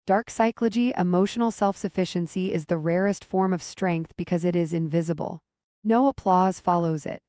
Dark psychology, emotional self-sufficiency is the rarest form of strength because it is invisible. No applause follows it.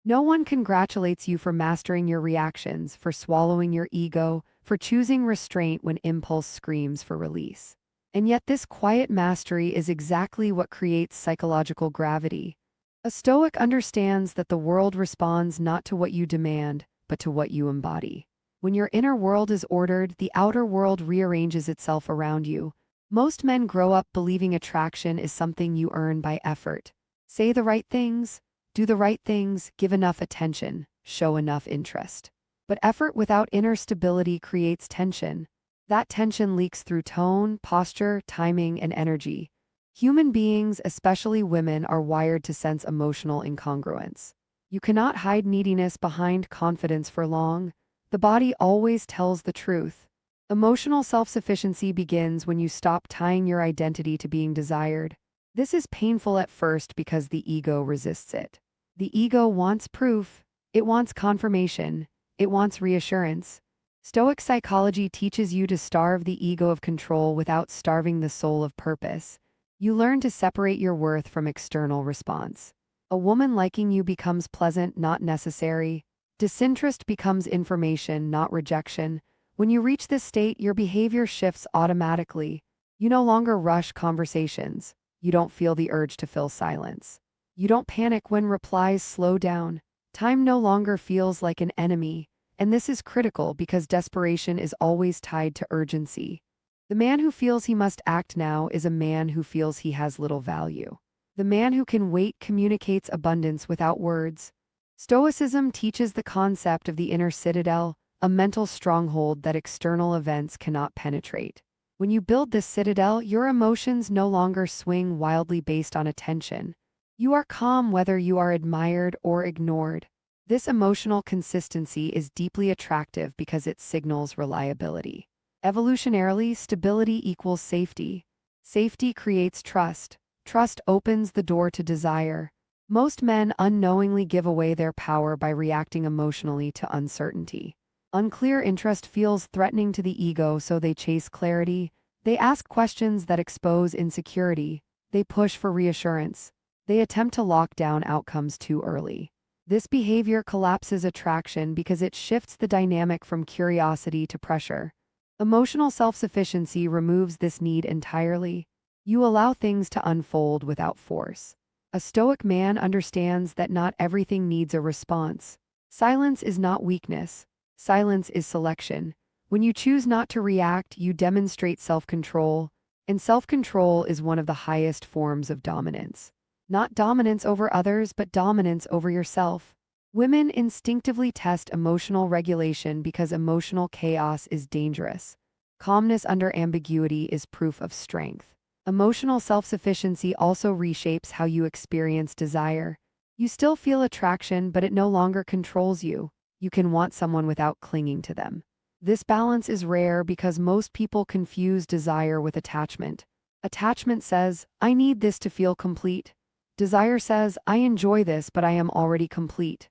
No one congratulates you for mastering your reactions, for swallowing your ego, for choosing restraint when impulse screams for release. And yet this quiet mastery is exactly what creates psychological gravity. A Stoic understands that the world responds not to what you demand, but to what you embody. When your inner world is ordered, the outer world rearranges itself around you. Most men grow up believing attraction is something you earn by effort. Say the right things, do the right things, give enough attention, show enough interest. But effort without inner stability creates tension. That tension leaks through tone, posture, timing, and energy. Human beings, especially women, are wired to sense emotional incongruence. You cannot hide neediness behind confidence for long. The body always tells the truth. Emotional self-sufficiency begins when you stop tying your identity to being desired. This is painful at first because the ego resists it. The ego wants proof, it wants confirmation, it wants reassurance. Stoic psychology teaches you to starve the ego of control without starving the soul of purpose. You learn to separate your worth from external response. A woman liking you becomes pleasant, not necessary. Disinterest becomes information, not rejection. When you reach this state, your behavior shifts automatically. You no longer rush conversations. You don't feel the urge to fill silence. You don't panic when replies slow down. Time no longer feels like an enemy. And this is critical because desperation is always tied to urgency. The man who feels he must act now is a man who feels he has little value. The man who can wait communicates abundance without words. Stoicism teaches the concept of the inner citadel, a mental stronghold that external events cannot penetrate. When you build this citadel, your emotions no longer swing wildly based on attention. You are calm whether you are admired or ignored. This emotional consistency is deeply attractive because it signals reliability. Evolutionarily, stability equals safety. Safety creates trust. Trust opens the door to desire. Most men unknowingly give away their power by reacting emotionally to uncertainty. Unclear interest feels threatening to the ego, so they chase clarity. They ask questions that expose insecurity. They push for reassurance. They attempt to lock down outcomes too early. This behavior collapses attraction because it shifts the dynamic from curiosity to pressure. Emotional self-sufficiency removes this need entirely. You allow things to unfold without force. A Stoic man understands that not everything needs a response. Silence is not weakness. Silence is selection. When you choose not to react, you demonstrate self-control, and self-control is one of the highest forms of dominance. Not dominance over others, but dominance over yourself. Women instinctively test emotional regulation because emotional chaos is dangerous. Calmness under ambiguity is proof of strength. Emotional self-sufficiency also reshapes how you experience desire. You still feel attraction, but it no longer controls you. You can want someone without clinging to them. This balance is rare because most people confuse desire with attachment. Attachment says, I need this to feel complete. Desire says, I enjoy this, but I am already complete.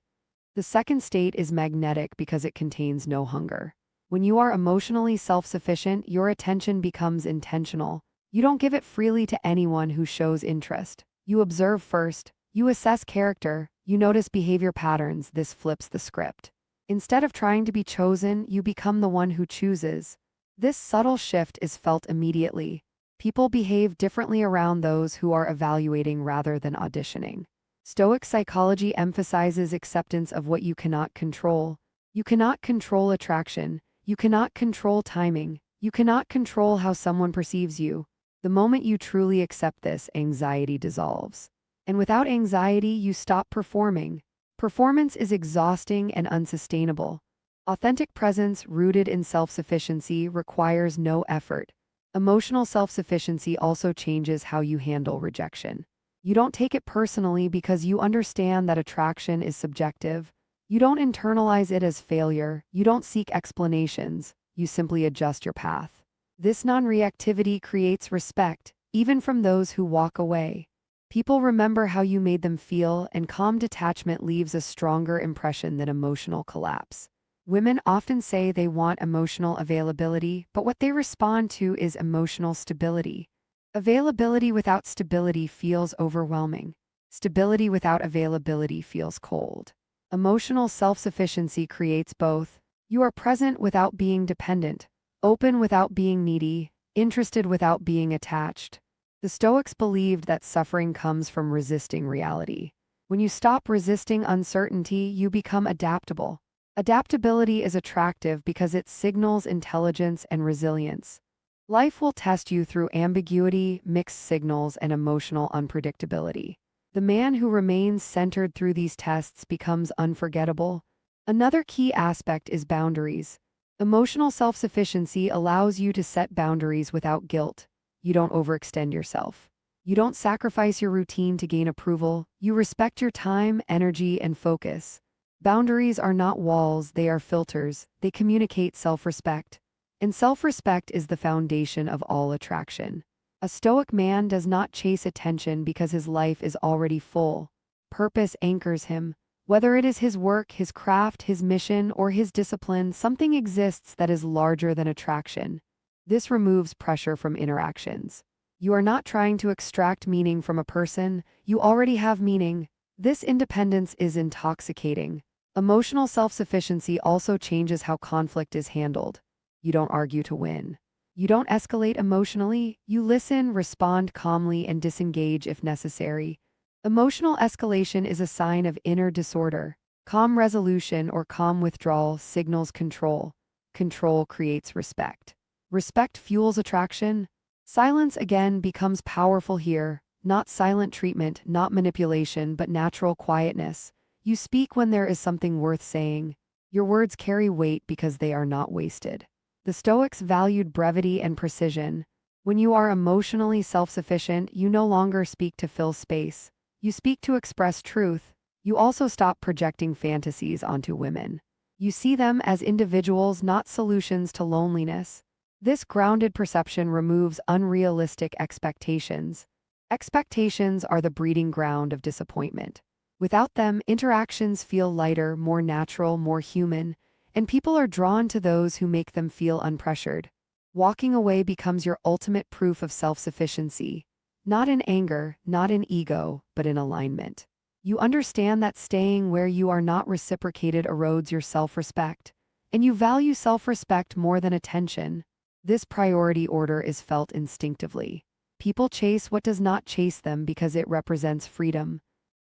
The second state is magnetic because it contains no hunger. When you are emotionally self-sufficient, your attention becomes intentional. You don't give it freely to anyone who shows interest. You observe first, you assess character, you notice behavior patterns. This flips the script. Instead of trying to be chosen, you become the one who chooses. This subtle shift is felt immediately. People behave differently around those who are evaluating rather than auditioning. Stoic psychology emphasizes acceptance of what you cannot control. You cannot control attraction. You cannot control timing. You cannot control how someone perceives you. The moment you truly accept this, anxiety dissolves. And without anxiety, you stop performing. Performance is exhausting and unsustainable. Authentic presence rooted in self-sufficiency requires no effort. Emotional self-sufficiency also changes how you handle rejection. You don't take it personally because you understand that attraction is subjective. You don't internalize it as failure. You don't seek explanations. You simply adjust your path. This non-reactivity creates respect, even from those who walk away. People remember how you made them feel, and calm detachment leaves a stronger impression than emotional collapse. Women often say they want emotional availability, but what they respond to is emotional stability. Availability without stability feels overwhelming. Stability without availability feels cold. Emotional self-sufficiency creates both. You are present without being dependent, open without being needy, interested without being attached. The Stoics believed that suffering comes from resisting reality. When you stop resisting uncertainty, you become adaptable. Adaptability is attractive because it signals intelligence and resilience. Life will test you through ambiguity, mixed signals, and emotional unpredictability. The man who remains centered through these tests becomes unforgettable. Another key aspect is boundaries. Emotional self-sufficiency allows you to set boundaries without guilt. You don't overextend yourself. You don't sacrifice your routine to gain approval. You respect your time, energy, and focus. Boundaries are not walls, they are filters. They communicate self-respect. And self-respect is the foundation of all attraction. A Stoic man does not chase attention because his life is already full. Purpose anchors him. Whether it is his work, his craft, his mission, or his discipline, something exists that is larger than attraction. This removes pressure from interactions. You are not trying to extract meaning from a person, you already have meaning. This independence is intoxicating. Emotional self-sufficiency also changes how conflict is handled. You don't argue to win. You don't escalate emotionally, you listen, respond calmly, and disengage if necessary. Emotional escalation is a sign of inner disorder. Calm resolution or calm withdrawal signals control. Control creates respect. Respect fuels attraction. Silence again becomes powerful here, not silent treatment, not manipulation, but natural quietness. You speak when there is something worth saying. Your words carry weight because they are not wasted. The Stoics valued brevity and precision. When you are emotionally self-sufficient, you no longer speak to fill space. You speak to express truth. You also stop projecting fantasies onto women. You see them as individuals, not solutions to loneliness. This grounded perception removes unrealistic expectations. Expectations are the breeding ground of disappointment. Without them, interactions feel lighter, more natural, more human, and people are drawn to those who make them feel unpressured. Walking away becomes your ultimate proof of self-sufficiency. Not in anger, not in ego, but in alignment. You understand that staying where you are not reciprocated erodes your self-respect, and you value self-respect more than attention. This priority order is felt instinctively. People chase what does not chase them because it represents freedom.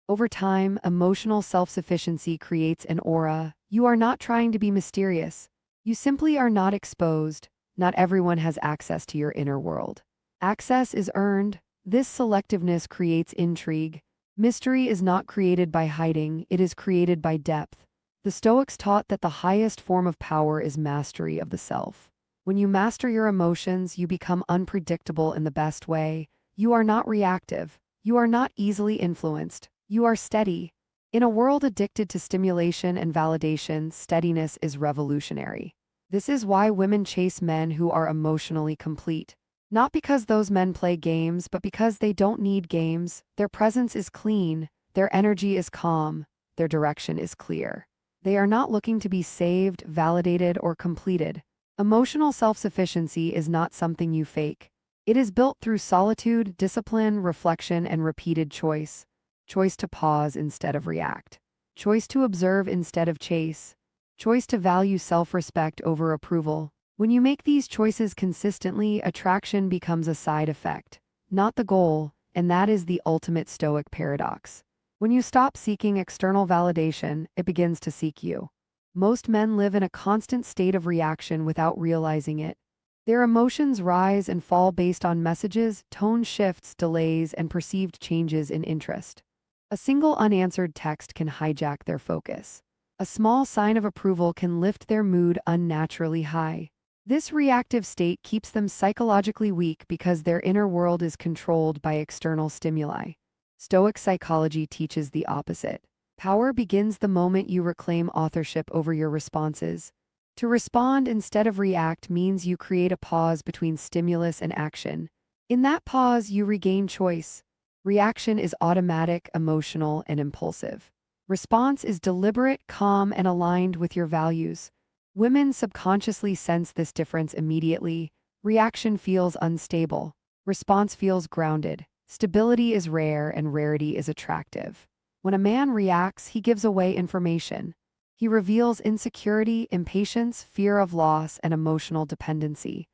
Over time, emotional self-sufficiency creates an aura. You are not trying to be mysterious. You simply are not exposed. Not everyone has access to your inner world. Access is earned. This selectiveness creates intrigue. Mystery is not created by hiding, it is created by depth. The Stoics taught that the highest form of power is mastery of the self. When you master your emotions, you become unpredictable in the best way. You are not reactive. You are not easily influenced. You are steady. In a world addicted to stimulation and validation, steadiness is revolutionary. This is why women chase men who are emotionally complete. Not because those men play games, but because they don't need games. Their presence is clean, their energy is calm, their direction is clear. They are not looking to be saved, validated, or completed. Emotional self-sufficiency is not something you fake. It is built through solitude, discipline, reflection, and repeated choice. Choice to pause instead of react. Choice to observe instead of chase. Choice to value self-respect over approval. When you make these choices consistently, attraction becomes a side effect, not the goal, and that is the ultimate Stoic paradox. When you stop seeking external validation, it begins to seek you. Most men live in a constant state of reaction without realizing it. Their emotions rise and fall based on messages, tone shifts, delays, and perceived changes in interest. A single unanswered text can hijack their focus. A small sign of approval can lift their mood unnaturally high. This reactive state keeps them psychologically weak because their inner world is controlled by external stimuli. Stoic psychology teaches the opposite. Power begins the moment you reclaim authorship over your responses. To respond instead of react means you create a pause between stimulus and action. In that pause, you regain choice. Reaction is automatic, emotional, and impulsive. Response is deliberate, calm, and aligned with your values. Women subconsciously sense this difference immediately. Reaction feels unstable. Response feels grounded. Stability is rare and rarity is attractive. When a man reacts, he gives away information. He reveals insecurity, impatience, fear of loss, and emotional dependency.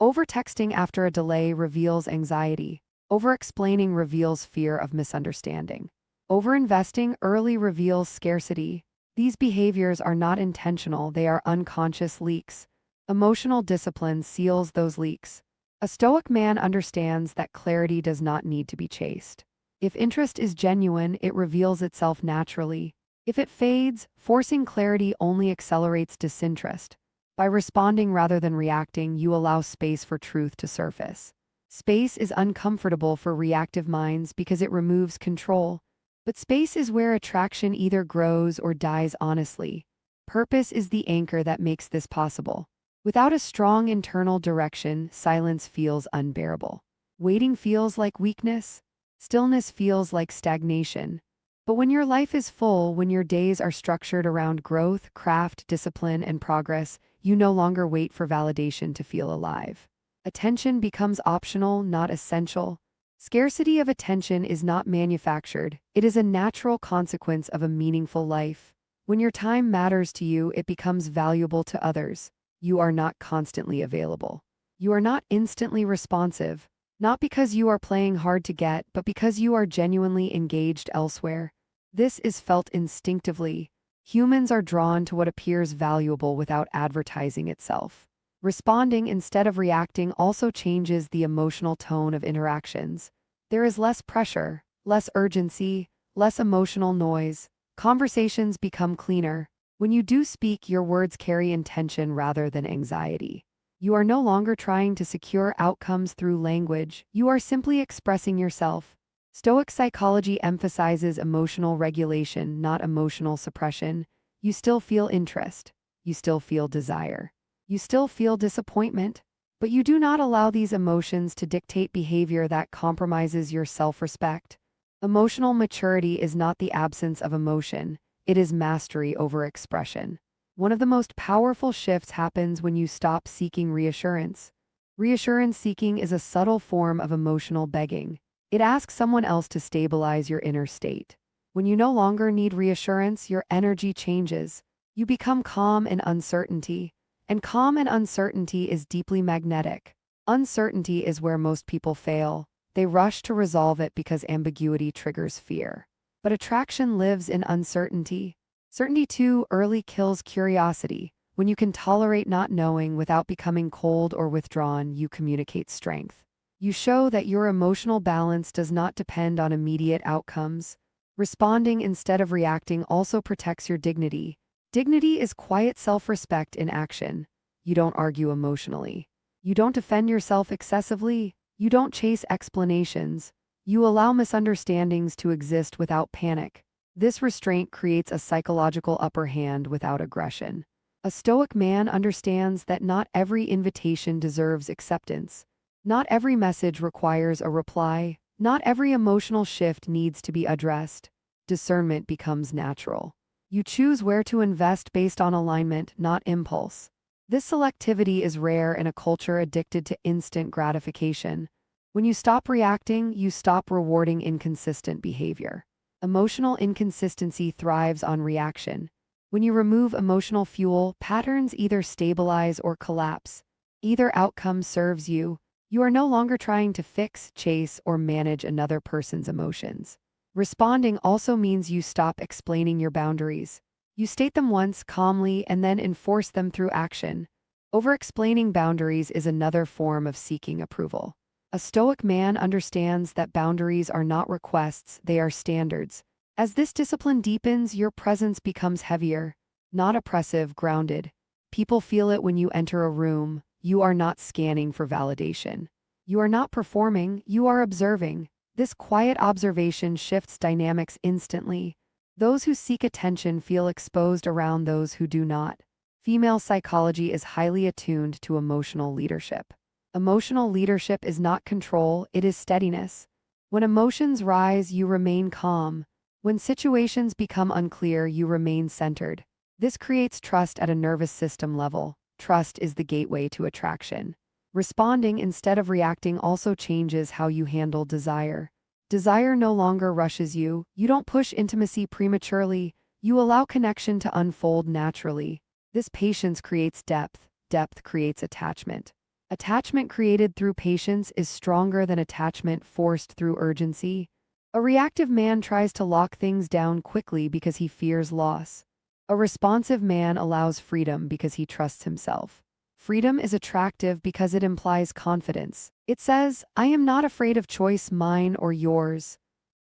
Overtexting after a delay reveals anxiety. Over-explaining reveals fear of misunderstanding. Over-investing early reveals scarcity. These behaviors are not intentional, they are unconscious leaks. Emotional discipline seals those leaks. A stoic man understands that clarity does not need to be chased. If interest is genuine, it reveals itself naturally. If it fades, forcing clarity only accelerates disinterest. By responding rather than reacting, you allow space for truth to surface. Space is uncomfortable for reactive minds because it removes control. But space is where attraction either grows or dies honestly. Purpose is the anchor that makes this possible. Without a strong internal direction, silence feels unbearable. Waiting feels like weakness. Stillness feels like stagnation. But when your life is full, when your days are structured around growth, craft, discipline, and progress, you no longer wait for validation to feel alive. Attention becomes optional, not essential. Scarcity of attention is not manufactured, it is a natural consequence of a meaningful life. When your time matters to you, it becomes valuable to others. You are not constantly available. You are not instantly responsive, not because you are playing hard to get, but because you are genuinely engaged elsewhere. This is felt instinctively. Humans are drawn to what appears valuable without advertising itself. Responding instead of reacting also changes the emotional tone of interactions. There is less pressure, less urgency, less emotional noise. Conversations become cleaner. When you do speak, your words carry intention rather than anxiety. You are no longer trying to secure outcomes through language, you are simply expressing yourself. Stoic psychology emphasizes emotional regulation, not emotional suppression. You still feel interest. You still feel desire. You still feel disappointment, but you do not allow these emotions to dictate behavior that compromises your self-respect. Emotional maturity is not the absence of emotion, it is mastery over expression. One of the most powerful shifts happens when you stop seeking reassurance. Reassurance seeking is a subtle form of emotional begging. It asks someone else to stabilize your inner state. When you no longer need reassurance, your energy changes. You become calm in uncertainty. And calm and uncertainty is deeply magnetic. Uncertainty is where most people fail. They rush to resolve it because ambiguity triggers fear. But attraction lives in uncertainty. Certainty too early kills curiosity. When you can tolerate not knowing without becoming cold or withdrawn, you communicate strength. You show that your emotional balance does not depend on immediate outcomes. Responding instead of reacting also protects your dignity. Dignity is quiet self-respect in action. You don't argue emotionally. You don't defend yourself excessively. You don't chase explanations. You allow misunderstandings to exist without panic. This restraint creates a psychological upper hand without aggression. A stoic man understands that not every invitation deserves acceptance. Not every message requires a reply. Not every emotional shift needs to be addressed. Discernment becomes natural. You choose where to invest based on alignment, not impulse. This selectivity is rare in a culture addicted to instant gratification. When you stop reacting, you stop rewarding inconsistent behavior. Emotional inconsistency thrives on reaction. When you remove emotional fuel, patterns either stabilize or collapse. Either outcome serves you. You are no longer trying to fix, chase, or manage another person's emotions. Responding also means you stop explaining your boundaries. You state them once calmly and then enforce them through action. Over-explaining boundaries is another form of seeking approval. A stoic man understands that boundaries are not requests, they are standards. As this discipline deepens, your presence becomes heavier, not oppressive, grounded. People feel it when you enter a room. You are not scanning for validation. You are not performing, you are observing. This quiet observation shifts dynamics instantly. Those who seek attention feel exposed around those who do not. Female psychology is highly attuned to emotional leadership. Emotional leadership is not control, it is steadiness. When emotions rise, you remain calm. When situations become unclear, you remain centered. This creates trust at a nervous system level. Trust is the gateway to attraction. Responding instead of reacting also changes how you handle desire. Desire no longer rushes you. You don't push intimacy prematurely. You allow connection to unfold naturally. This patience creates depth. Depth creates attachment. Attachment created through patience is stronger than attachment forced through urgency. A reactive man tries to lock things down quickly because he fears loss. A responsive man allows freedom because he trusts himself. Freedom is attractive because it implies confidence. It says, I am not afraid of choice, mine or yours.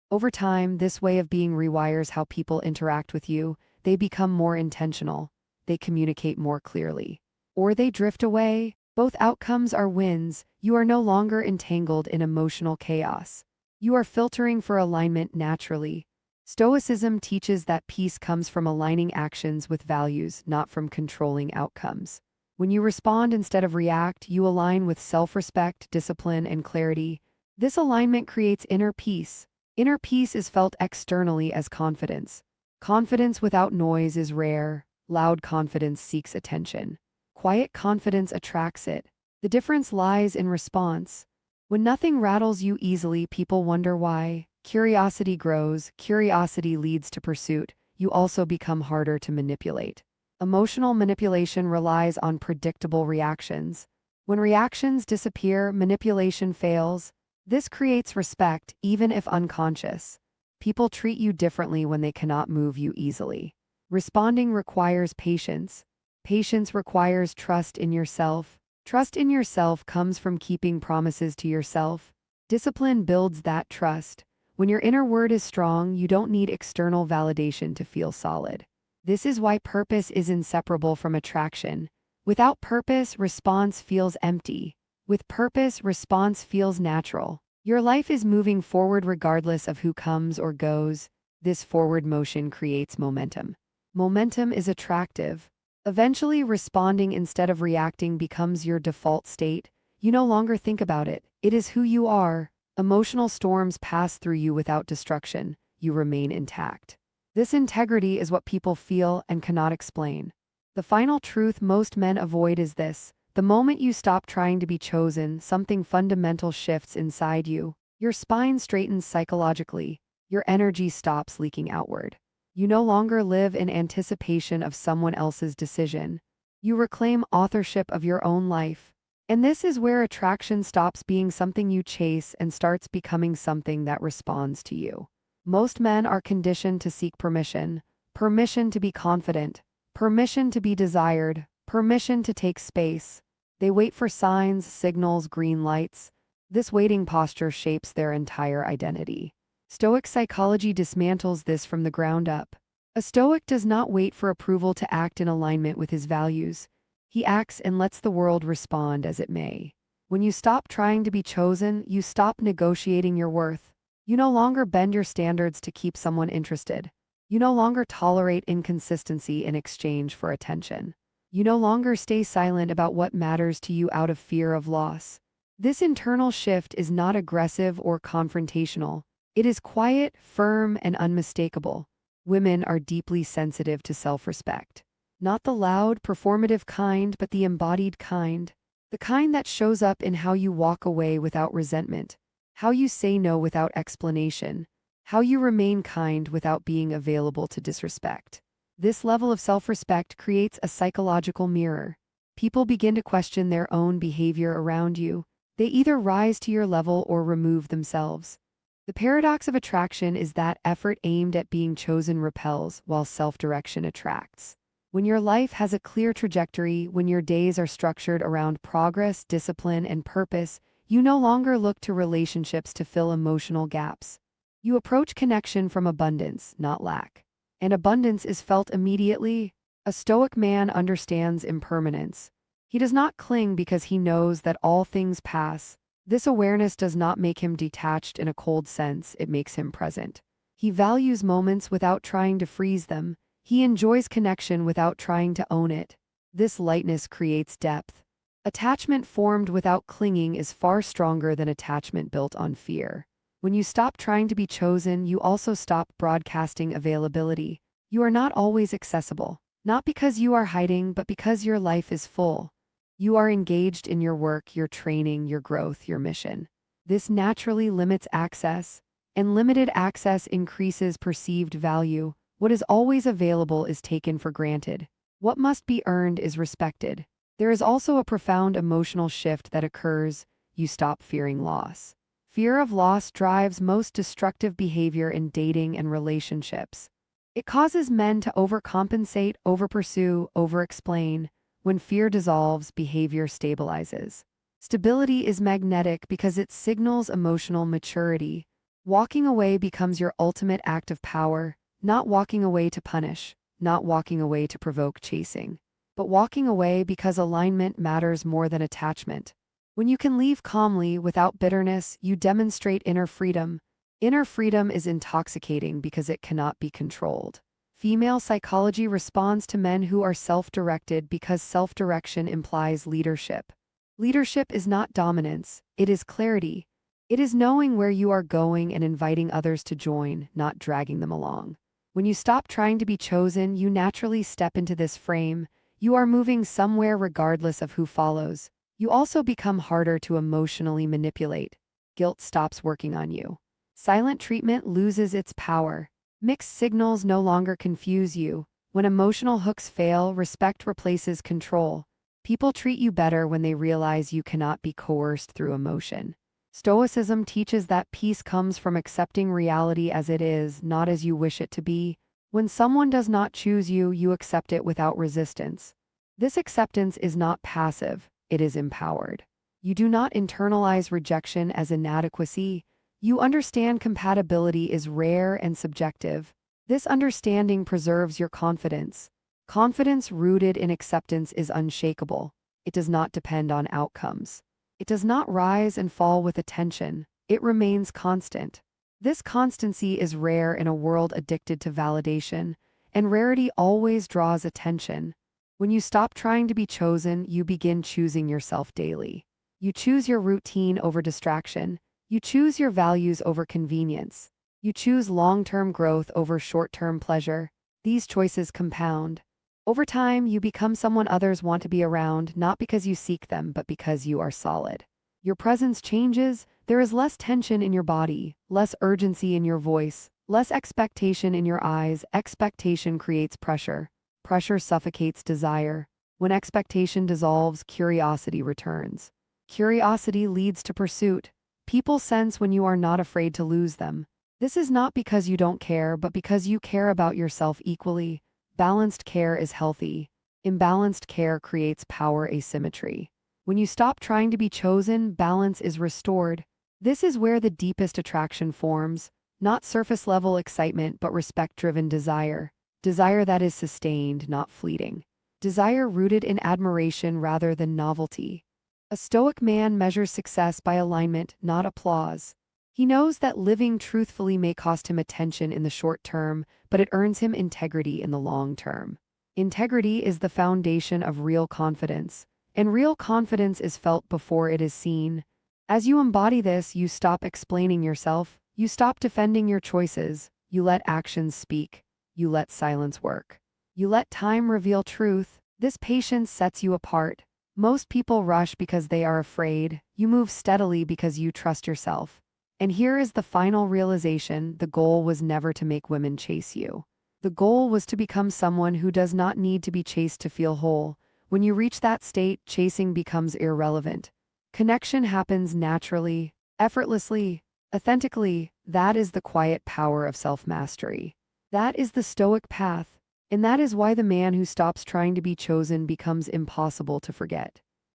Over time, this way of being rewires how people interact with you. They become more intentional. They communicate more clearly. Or they drift away. Both outcomes are wins. You are no longer entangled in emotional chaos. You are filtering for alignment naturally. Stoicism teaches that peace comes from aligning actions with values, not from controlling outcomes. When you respond instead of react, you align with self-respect, discipline, and clarity. This alignment creates inner peace. Inner peace is felt externally as confidence. Confidence without noise is rare. Loud confidence seeks attention. Quiet confidence attracts it. The difference lies in response. When nothing rattles you easily, people wonder why. Curiosity grows. Curiosity leads to pursuit. You also become harder to manipulate. Emotional manipulation relies on predictable reactions. When reactions disappear, manipulation fails. This creates respect, even if unconscious. People treat you differently when they cannot move you easily. Responding requires patience. Patience requires trust in yourself. Trust in yourself comes from keeping promises to yourself. Discipline builds that trust. When your inner word is strong, you don't need external validation to feel solid. This is why purpose is inseparable from attraction. Without purpose, response feels empty. With purpose, response feels natural. Your life is moving forward regardless of who comes or goes. This forward motion creates momentum. Momentum is attractive. Eventually, responding instead of reacting becomes your default state. You no longer think about it. It is who you are. Emotional storms pass through you without destruction. You remain intact. This integrity is what people feel and cannot explain. The final truth most men avoid is this: the moment you stop trying to be chosen, something fundamental shifts inside you. Your spine straightens psychologically. Your energy stops leaking outward. You no longer live in anticipation of someone else's decision. You reclaim authorship of your own life. And this is where attraction stops being something you chase and starts becoming something that responds to you. Most men are conditioned to seek permission. Permission to be confident. Permission to be desired. Permission to take space. They wait for signs, signals, green lights. This waiting posture shapes their entire identity. Stoic psychology dismantles this from the ground up. A Stoic does not wait for approval to act in alignment with his values. He acts and lets the world respond as it may. When you stop trying to be chosen, you stop negotiating your worth. You no longer bend your standards to keep someone interested. You no longer tolerate inconsistency in exchange for attention. You no longer stay silent about what matters to you out of fear of loss. This internal shift is not aggressive or confrontational. It is quiet, firm, and unmistakable. Women are deeply sensitive to self-respect. Not the loud, performative kind, but the embodied kind. The kind that shows up in how you walk away without resentment, how you say no without explanation, how you remain kind without being available to disrespect. This level of self-respect creates a psychological mirror. People begin to question their own behavior around you. They either rise to your level or remove themselves. The paradox of attraction is that effort aimed at being chosen repels, while self-direction attracts. When your life has a clear trajectory, when your days are structured around progress, discipline, and purpose, you no longer look to relationships to fill emotional gaps. You approach connection from abundance, not lack. And abundance is felt immediately. A Stoic man understands impermanence. He does not cling because he knows that all things pass. This awareness does not make him detached in a cold sense, it makes him present. He values moments without trying to freeze them. He enjoys connection without trying to own it. This lightness creates depth. Attachment formed without clinging is far stronger than attachment built on fear. When you stop trying to be chosen, you also stop broadcasting availability. You are not always accessible. Not because you are hiding, but because your life is full. You are engaged in your work, your training, your growth, your mission. This naturally limits access, and limited access increases perceived value. What is always available is taken for granted. What must be earned is respected. There is also a profound emotional shift that occurs. You stop fearing loss. Fear of loss drives most destructive behavior in dating and relationships. It causes men to overcompensate, overpursue, overexplain. When fear dissolves, behavior stabilizes. Stability is magnetic because it signals emotional maturity. Walking away becomes your ultimate act of power, not walking away to punish, not walking away to provoke chasing, but walking away because alignment matters more than attachment. When you can leave calmly without bitterness, you demonstrate inner freedom. Inner freedom is intoxicating because it cannot be controlled. Female psychology responds to men who are self-directed because self-direction implies leadership. Leadership is not dominance, it is clarity. It is knowing where you are going and inviting others to join, not dragging them along. When you stop trying to be chosen, you naturally step into this frame. You are moving somewhere regardless of who follows. You also become harder to emotionally manipulate. Guilt stops working on you. Silent treatment loses its power. Mixed signals no longer confuse you. When emotional hooks fail, respect replaces control. People treat you better when they realize you cannot be coerced through emotion. Stoicism teaches that peace comes from accepting reality as it is, not as you wish it to be. When someone does not choose you, you accept it without resistance. This acceptance is not passive, it is empowered. You do not internalize rejection as inadequacy. You understand compatibility is rare and subjective. This understanding preserves your confidence. Confidence rooted in acceptance is unshakable. It does not depend on outcomes. It does not rise and fall with attention. It remains constant. This constancy is rare in a world addicted to validation, and rarity always draws attention. When you stop trying to be chosen, you begin choosing yourself daily. You choose your routine over distraction. You choose your values over convenience. You choose long-term growth over short-term pleasure. These choices compound. Over time, you become someone others want to be around, not because you seek them, but because you are solid. Your presence changes. There is less tension in your body, less urgency in your voice, less expectation in your eyes. Expectation creates pressure. Pressure suffocates desire. When expectation dissolves, curiosity returns. Curiosity leads to pursuit. People sense when you are not afraid to lose them. This is not because you don't care, but because you care about yourself equally. Balanced care is healthy. Imbalanced care creates power asymmetry. When you stop trying to be chosen, balance is restored. This is where the deepest attraction forms, not surface-level excitement, but respect-driven desire. Desire that is sustained, not fleeting. Desire rooted in admiration rather than novelty. A stoic man measures success by alignment, not applause. He knows that living truthfully may cost him attention in the short term, but it earns him integrity in the long term. Integrity is the foundation of real confidence, and real confidence is felt before it is seen. As you embody this, you stop explaining yourself, you stop defending your choices, you let actions speak, you let silence work. You let time reveal truth. This patience sets you apart. Most people rush because they are afraid. You move steadily because you trust yourself. And here is the final realization: the goal was never to make women chase you. The goal was to become someone who does not need to be chased to feel whole. When you reach that state, chasing becomes irrelevant. Connection happens naturally, effortlessly, authentically. That is the quiet power of self-mastery. That is the stoic path, and that is why the man who stops trying to be chosen becomes impossible to forget.